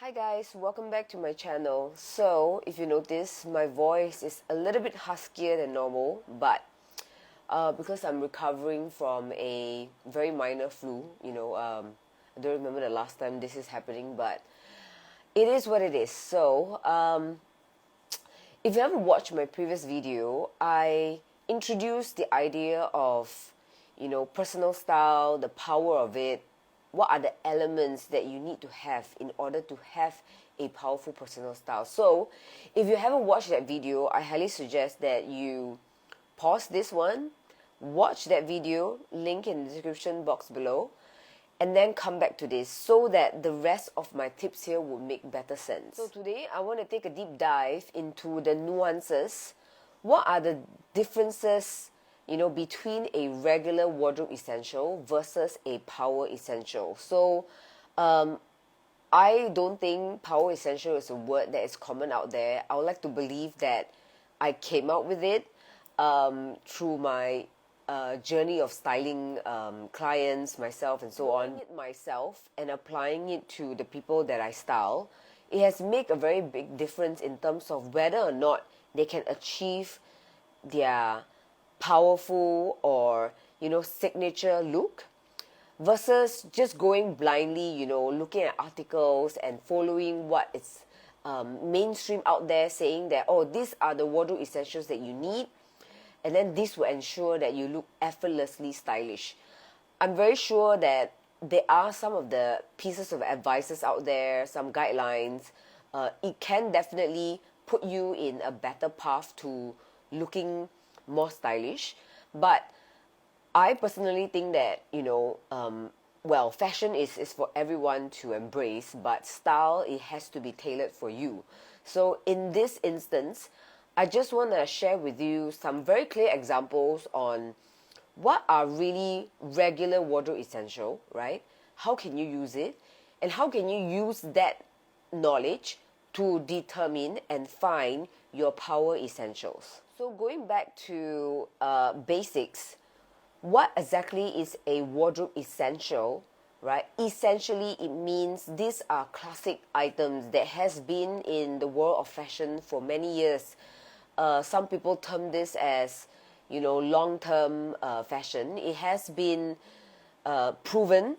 Hi guys, welcome back to my channel. So, if you notice, my voice is a little bit huskier than normal, but because I'm recovering from a very minor flu, I don't remember the last time this is happening, but it is what it is. So, if you haven't watched my previous video, I introduced the idea of, personal style, the power of it. What are the elements that you need to have in order to have a powerful personal style? So, if you haven't watched that video, I highly suggest that you pause this one, watch that video, link in the description box below, and then come back to this so that the rest of my tips here will make better sense. So today I want to take a deep dive into the nuances. What are the differences, between a regular wardrobe essential versus a power essential? So I don't think power essential is a word that is common out there. I would like to believe that I came out with it through my journey of styling clients, myself, and so on. It myself and applying it to the people that I style, it has made a very big difference in terms of whether or not they can achieve their powerful or signature look versus just going blindly, looking at articles and following what is mainstream out there saying that, oh, these are the wardrobe essentials that you need, and then this will ensure that you look effortlessly stylish. I'm very sure that there are some of the pieces of advices out there, some guidelines. It can definitely put you in a better path to looking more stylish, but I personally think that, fashion is for everyone to embrace, but style, it has to be tailored for you. So in this instance, I just want to share with you some very clear examples on what are really regular wardrobe essential, right? How can you use it? And how can you use that knowledge to determine and find your power essentials? So going back to basics, what exactly is a wardrobe essential, right? Essentially, it means these are classic items that has been in the world of fashion for many years. Some people term this as, long-term fashion. It has been proven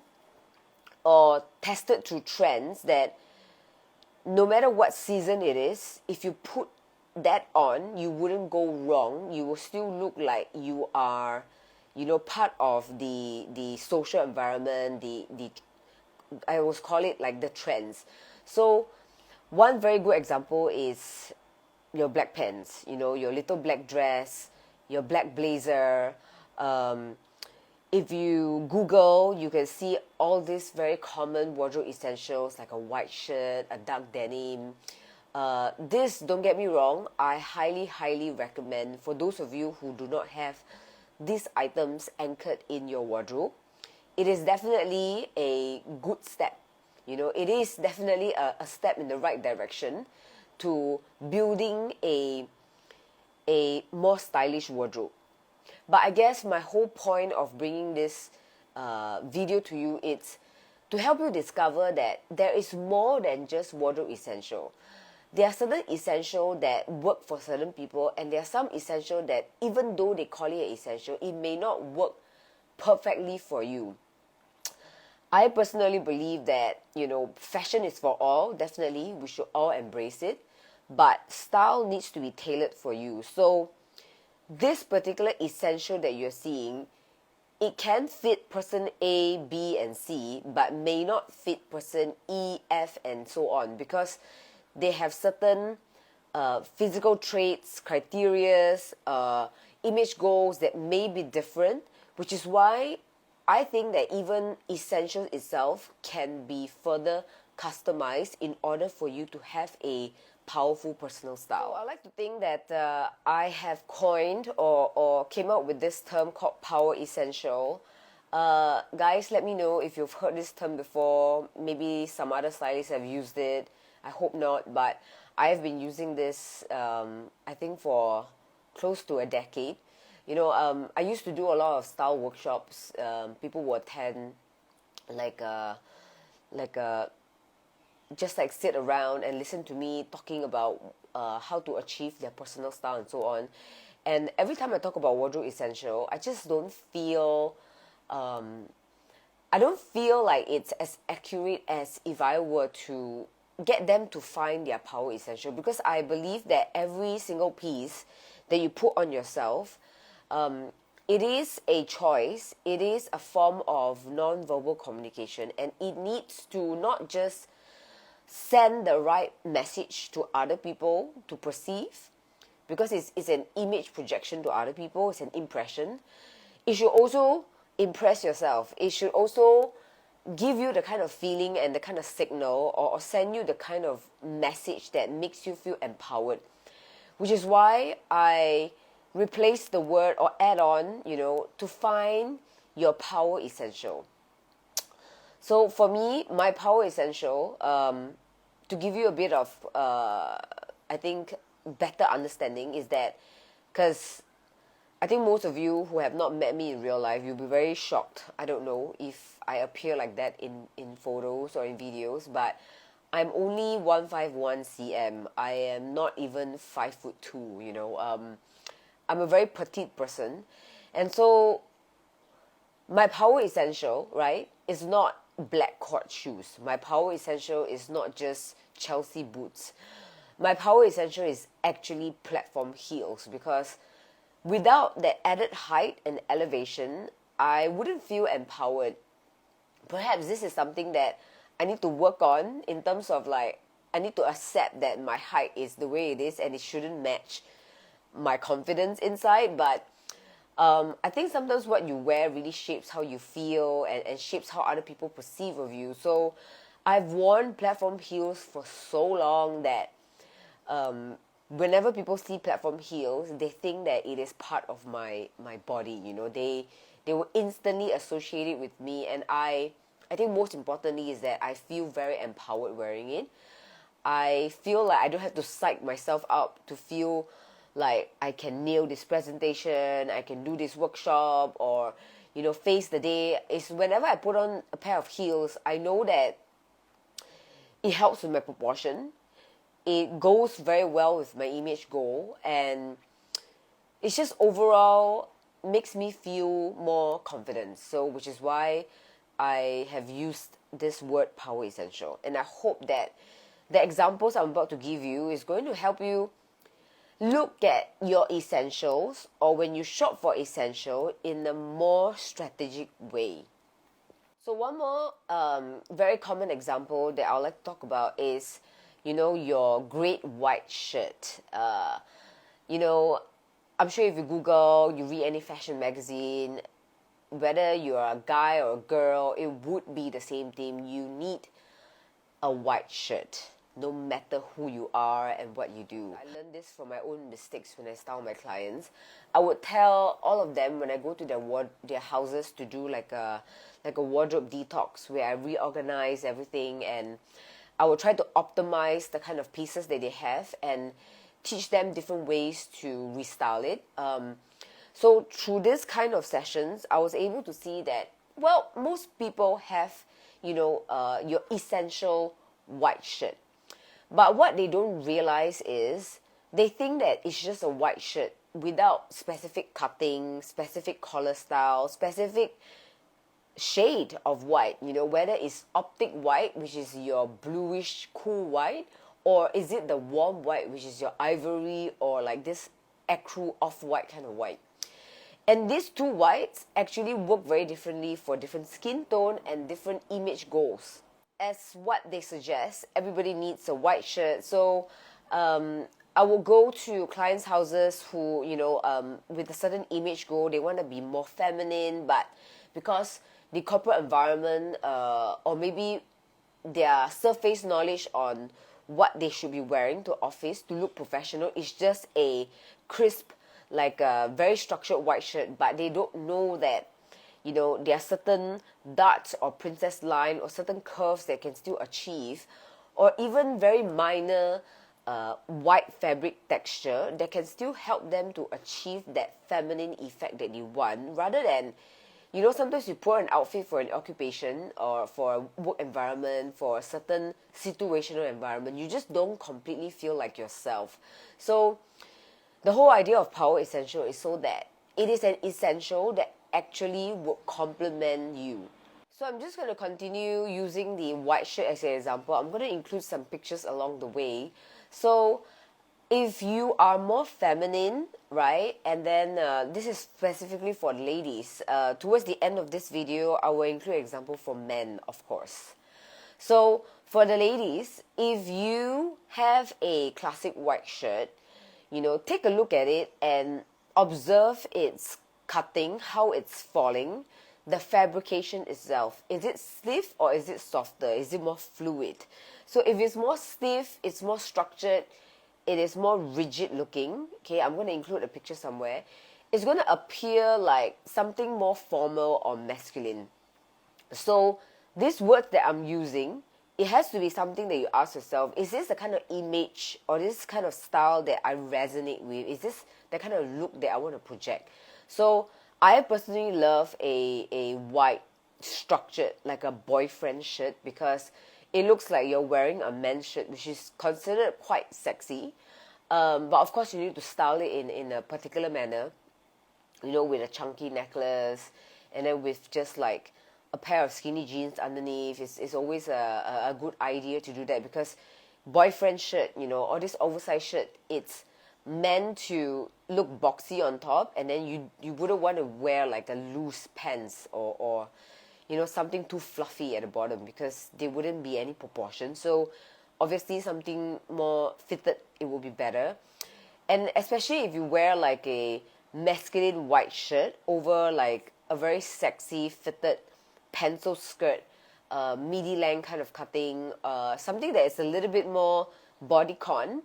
or tested through trends that no matter what season it is, if you put that on, you wouldn't go wrong. You will still look like you are, part of the social environment, the I always call it like the trends. So one very good example is your black pants, your little black dress, your black blazer. If you Google, you can see all these very common wardrobe essentials like a white shirt, a dark denim. This, don't get me wrong, I highly recommend for those of you who do not have these items anchored in your wardrobe. It is definitely a good step. It is definitely a step in the right direction to building a more stylish wardrobe. But I guess my whole point of bringing this video to you is to help you discover that there is more than just wardrobe essential. There are certain essential that work for certain people, and there are some essential that even though they call it an essential, it may not work perfectly for you. I personally believe that, fashion is for all. Definitely, we should all embrace it. But style needs to be tailored for you. So this particular essential that you're seeing, it can fit person A, B, and C, but may not fit person E, F, and so on, because they have certain physical traits, criterias, image goals that may be different, which is why I think that even essentials itself can be further customized in order for you to have a powerful personal style. So I like to think that I have coined or came up with this term called power essential. Guys, let me know if you've heard this term before. Maybe some other stylists have used it. I hope not, but I have been using this, I think, for close to a decade. I used to do a lot of style workshops. People would attend like a just like sit around and listen to me talking about how to achieve their personal style and so on. And every time I talk about wardrobe essential, I just don't feel I don't feel like it's as accurate as if I were to get them to find their power essential, because I believe that every single piece that you put on yourself, it is a choice, it is a form of non-verbal communication, and it needs to not just send the right message to other people to perceive, because it's an image projection to other people, it's an impression. It should also impress yourself. It should also give you the kind of feeling and the kind of signal, or send you the kind of message that makes you feel empowered. Which is why I replace the word or add on, to find your power essential. So for me, my power essential, to give you a bit of, I think, better understanding, is that, because I think most of you who have not met me in real life, you'll be very shocked. I don't know if I appear like that in photos or in videos, but I'm only 151 cm. I am not even 5'2", I'm a very petite person. And so my power essential, right, is not black cord shoes. My power essential is not just Chelsea boots. My power essential is actually platform heels, because without that added height and elevation, I wouldn't feel empowered. Perhaps this is something that I need to work on, in terms of like, I need to accept that my height is the way it is and it shouldn't match my confidence inside. But I think sometimes what you wear really shapes how you feel, and shapes how other people perceive of you. So I've worn platform heels for so long that whenever people see platform heels, they think that it is part of my body. They will instantly associate it with me, and I think most importantly is that I feel very empowered wearing it. I feel like I don't have to psych myself up to feel like I can nail this presentation, I can do this workshop, or face the day. It's whenever I put on a pair of heels, I know that it helps with my proportion. It goes very well with my image goal, and it's just overall makes me feel more confident. So which is why I have used this word power essential, and I hope that the examples I'm about to give you is going to help you look at your essentials, or when you shop for essential, in a more strategic way. So one more very common example that I would like to talk about is, your great white shirt. I'm sure if you Google, you read any fashion magazine, whether you're a guy or a girl, it would be the same thing. You need a white shirt, no matter who you are and what you do. I learned this from my own mistakes when I style my clients. I would tell all of them when I go to their houses to do like a wardrobe detox, where I reorganize everything, and I will try to optimize the kind of pieces that they have and teach them different ways to restyle it. So through this kind of sessions, I was able to see that, well, most people have, your essential white shirt. But what they don't realize is they think that it's just a white shirt without specific cutting, specific collar style, specific shade of white, whether it's optic white, which is your bluish cool white, or is it the warm white, which is your ivory, or like this ecru off-white kind of white. And these two whites actually work very differently for different skin tone and different image goals. As what they suggest, everybody needs a white shirt. So I will go to clients' houses who, with a certain image goal, they want to be more feminine, but because the corporate environment, or maybe their surface knowledge on what they should be wearing to office to look professional is just a crisp, like a very structured white shirt, but they don't know that there are certain darts or princess line or certain curves that can still achieve, or even very minor white fabric texture that can still help them to achieve that feminine effect that you want, rather than you know, sometimes you put an outfit for an occupation or for a work environment, for a certain situational environment, you just don't completely feel like yourself. So the whole idea of power essential is so that it is an essential that actually would complement you. So I'm just going to continue using the white shirt as an example. I'm going to include some pictures along the way. So if you are more feminine, right, and then this is specifically for ladies, towards the end of this video, I will include an example for men, of course. So for the ladies, if you have a classic white shirt, you know, take a look at it and observe its cutting, how it's falling, the fabrication itself. Is it stiff or is it softer? Is it more fluid? So if it's more stiff, it's more structured, it is more rigid looking, okay, I'm going to include a picture somewhere, it's going to appear like something more formal or masculine. So these words that I'm using, it has to be something that you ask yourself, is this the kind of image or this kind of style that I resonate with? Is this the kind of look that I want to project? So I personally love a white structured, like a boyfriend shirt, because it looks like you're wearing a men's shirt, which is considered quite sexy. But of course you need to style it in a particular manner, you know, with a chunky necklace and then with just like a pair of skinny jeans underneath. It's always a good idea to do that, because boyfriend shirt, you know, or this oversized shirt, it's meant to look boxy on top, and then you wouldn't want to wear like a loose pants or you know, something too fluffy at the bottom, because there wouldn't be any proportion. So obviously something more fitted, it will be better. And especially if you wear like a masculine white shirt over like a very sexy fitted pencil skirt, midi length kind of cutting, something that is a little bit more bodycon,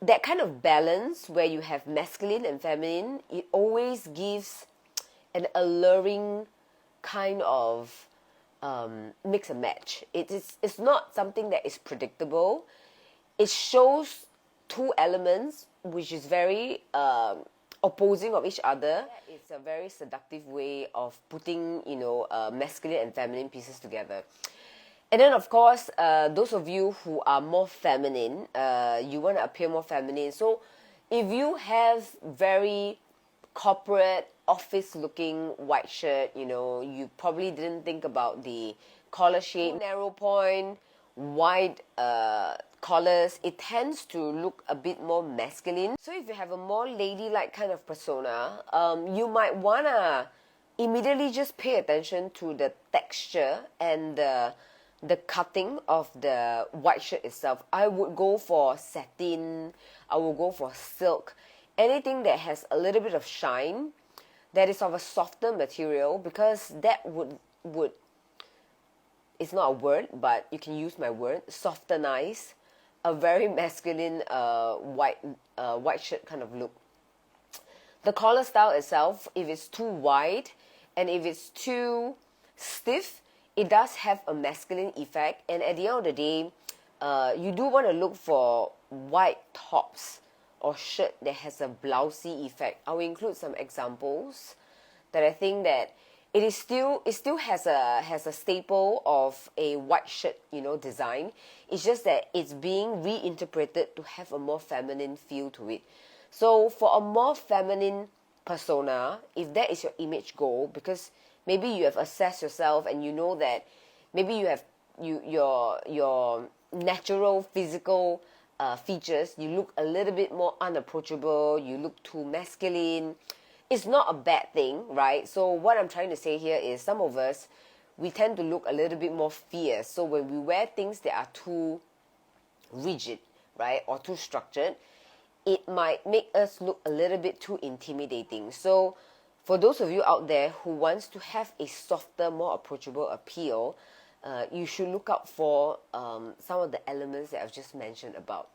that kind of balance where you have masculine and feminine, it always gives an alluring kind of mix and match. It's not something that is predictable. It shows two elements which is very opposing of each other. It's a very seductive way of putting, you know, masculine and feminine pieces together. And then of course, those of you who are more feminine, you want to appear more feminine. So if you have very corporate, office-looking white shirt, you know, you probably didn't think about the collar shape, narrow point, wide collars. It tends to look a bit more masculine. So if you have a more ladylike kind of persona, you might wanna immediately just pay attention to the texture and the cutting of the white shirt itself. I would go for satin, I would go for silk, anything that has a little bit of shine, that is of a softer material, because that would it's not a word, but you can use my word, softenize a very masculine white shirt kind of look. The collar style itself, if it's too wide and if it's too stiff, it does have a masculine effect. And at the end of the day, you do want to look for white tops or shirt that has a blousy effect. I will include some examples that I think that it still has a staple of a white shirt, you know, design. It's just that it's being reinterpreted to have a more feminine feel to it. So for a more feminine persona, if that is your image goal, because maybe you have assessed yourself and you know that maybe you have your natural physical features, you look a little bit more unapproachable, you look too masculine. It's not a bad thing, right? So what I'm trying to say here is, some of us, we tend to look a little bit more fierce. So when we wear things that are too rigid, right, or too structured, it might make us look a little bit too intimidating. So for those of you out there who wants to have a softer, more approachable appeal, you should look out for some of the elements that I've just mentioned about.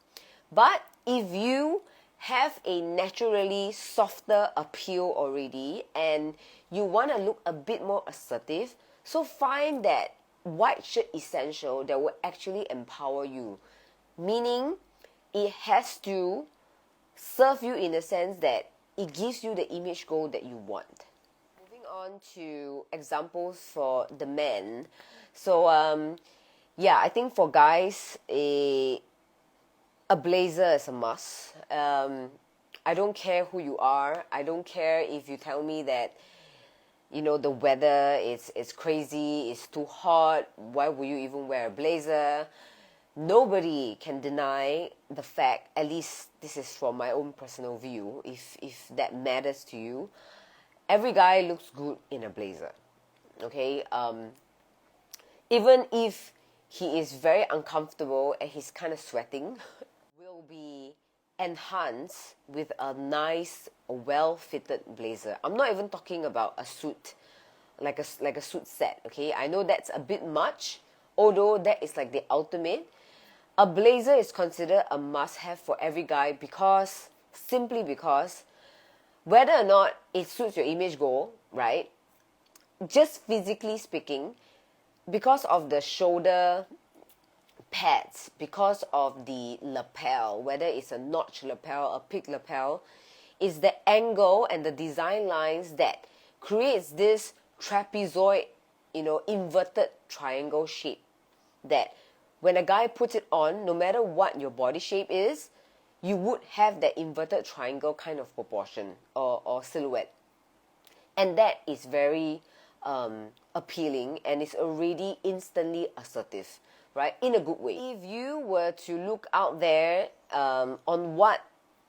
But if you have a naturally softer appeal already and you want to look a bit more assertive, so find that white shirt essential that will actually empower you. Meaning, it has to serve you in the sense that it gives you the image goal that you want. Moving on to examples for the men. So, yeah, I think for guys, a blazer is a must. I don't care who you are. I don't care if you tell me that, the weather is crazy, it's too hot. Why would you even wear a blazer? Nobody can deny the fact, at least this is from my own personal view, if that matters to you. Every guy looks good in a blazer, okay? Even if he is very uncomfortable and he's kind of sweating, will be enhanced with a nice, well-fitted blazer. I'm not even talking about a suit, like a suit set, okay? I know that's a bit much, although that is like the ultimate. A blazer is considered a must-have for every guy simply because whether or not it suits your image goal, right? Just physically speaking, because of the shoulder pads, because of the lapel, whether it's a notch lapel, a pig lapel, is the angle and the design lines that creates this trapezoid, inverted triangle shape that when a guy puts it on, no matter what your body shape is, you would have that inverted triangle kind of proportion or silhouette. And that is very appealing, and it's already instantly assertive, right? In a good way. If you were to look out there on what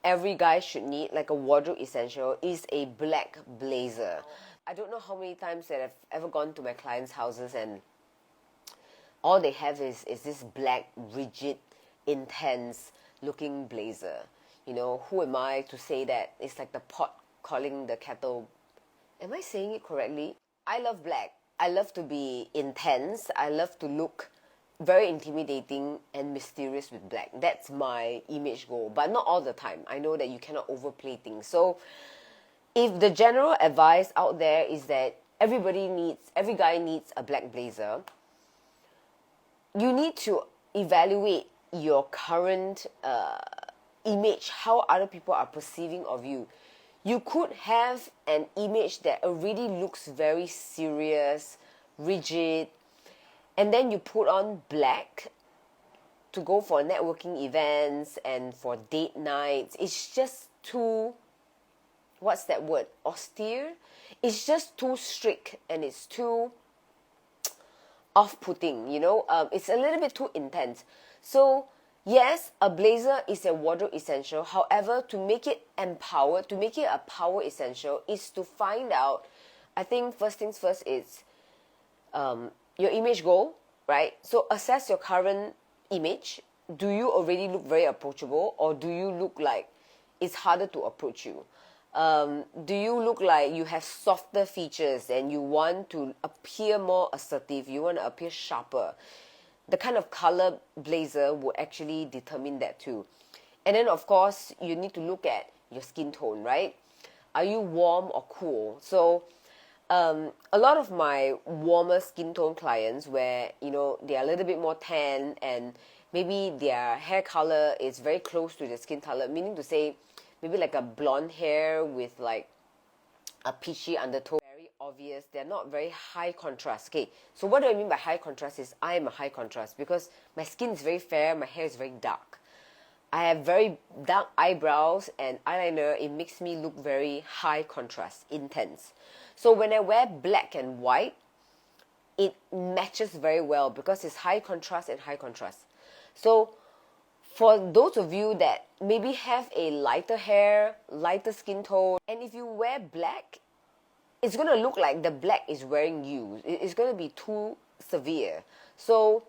every guy should need, like a wardrobe essential, is a black blazer. I don't know how many times that I've ever gone to my clients' houses and all they have is this black, rigid, intense looking blazer. Who am I to say that it's like the pot calling the kettle? Am I saying it correctly? I love black. I love to be intense. I love to look very intimidating and mysterious with black. That's my image goal, but not all the time. I know that you cannot overplay things. So if the general advice out there is that every guy needs a black blazer, you need to evaluate your current image, how other people are perceiving of you. You could have an image that already looks very serious, rigid, and then you put on black to go for networking events and for date nights. It's just too, what's that word? Austere? It's just too strict and it's too off-putting, it's a little bit too intense. So yes, a blazer is a wardrobe essential. However, to make it empowered, to make it a power essential, is to find out, I think first things first is your image goal, right? So assess your current image. Do you already look very approachable, or do you look like it's harder to approach you? Do you look like you have softer features and you want to appear more assertive, you want to appear sharper? The kind of color blazer will actually determine that too. And then of course, you need to look at your skin tone, right? Are you warm or cool? So a lot of my warmer skin tone clients where, they are a little bit more tan and maybe their hair color is very close to their skin color, meaning to say, maybe like a blonde hair with like a peachy undertone. Very obvious. They're not very high contrast. Okay, so what do I mean by high contrast is I am a high contrast because my skin is very fair, my hair is very dark. I have very dark eyebrows and eyeliner. It makes me look very high contrast, intense. So when I wear black and white, it matches very well because it's high contrast and high contrast. So for those of you that maybe have a lighter hair, lighter skin tone, and if you wear black, it's going to look like the black is wearing you. It's going to be too severe. So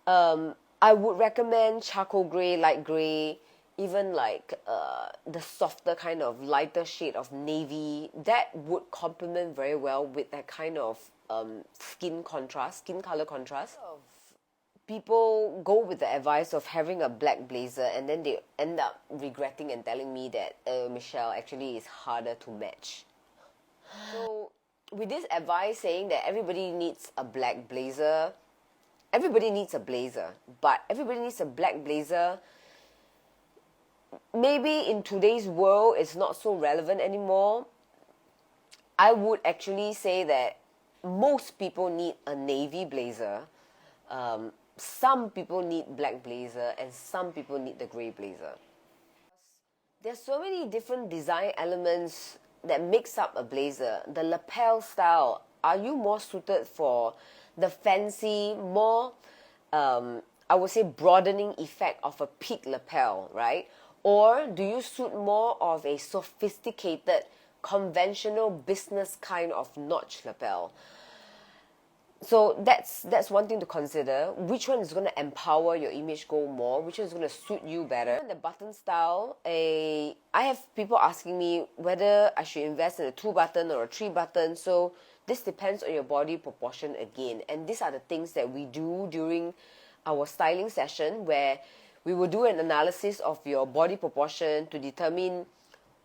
I would recommend charcoal gray, light gray, even like the softer kind of lighter shade of navy. That would complement very well with that kind of skin color contrast. People go with the advice of having a black blazer and then they end up regretting and telling me that Michelle, actually it's harder to match. So with this advice saying that everybody needs a black blazer, everybody needs a blazer, but everybody needs a black blazer, maybe in today's world it's not so relevant anymore. I would actually say that most people need a navy blazer. Some people need black blazer, and some people need the gray blazer. There's so many different design elements that makes up a blazer. The lapel style, are you more suited for the fancy, more, I would say, broadening effect of a peak lapel, right? Or do you suit more of a sophisticated, conventional business kind of notch lapel? So that's one thing to consider. Which one is going to empower your image goal more? Which one is going to suit you better? The button style, I have people asking me whether I should invest in a 2-button or a 3-button. So this depends on your body proportion again. And these are the things that we do during our styling session, where we will do an analysis of your body proportion to determine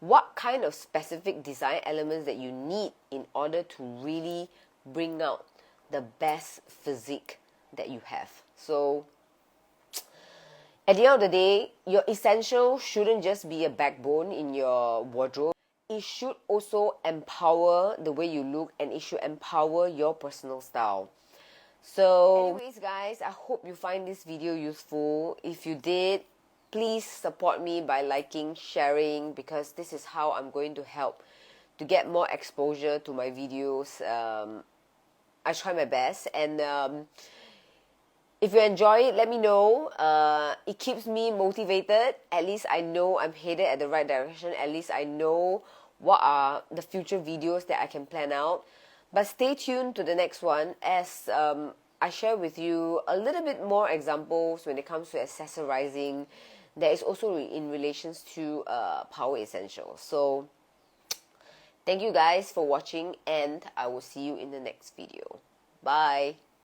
what kind of specific design elements that you need in order to really bring out the best physique that you have. So at the end of the day, your essential shouldn't just be a backbone in your wardrobe. It should also empower the way you look, and it should empower your personal style. So anyways guys, I hope you find this video useful. If you did, please support me by liking, sharing, because this is how I'm going to help to get more exposure to my videos. I try my best, and if you enjoy it, let me know. It keeps me motivated. At least I know I'm headed at the right direction. At least I know what are the future videos that I can plan out. But stay tuned to the next one, as I share with you a little bit more examples when it comes to accessorizing that is also in relations to power essentials. So thank you guys for watching, and I will see you in the next video. Bye.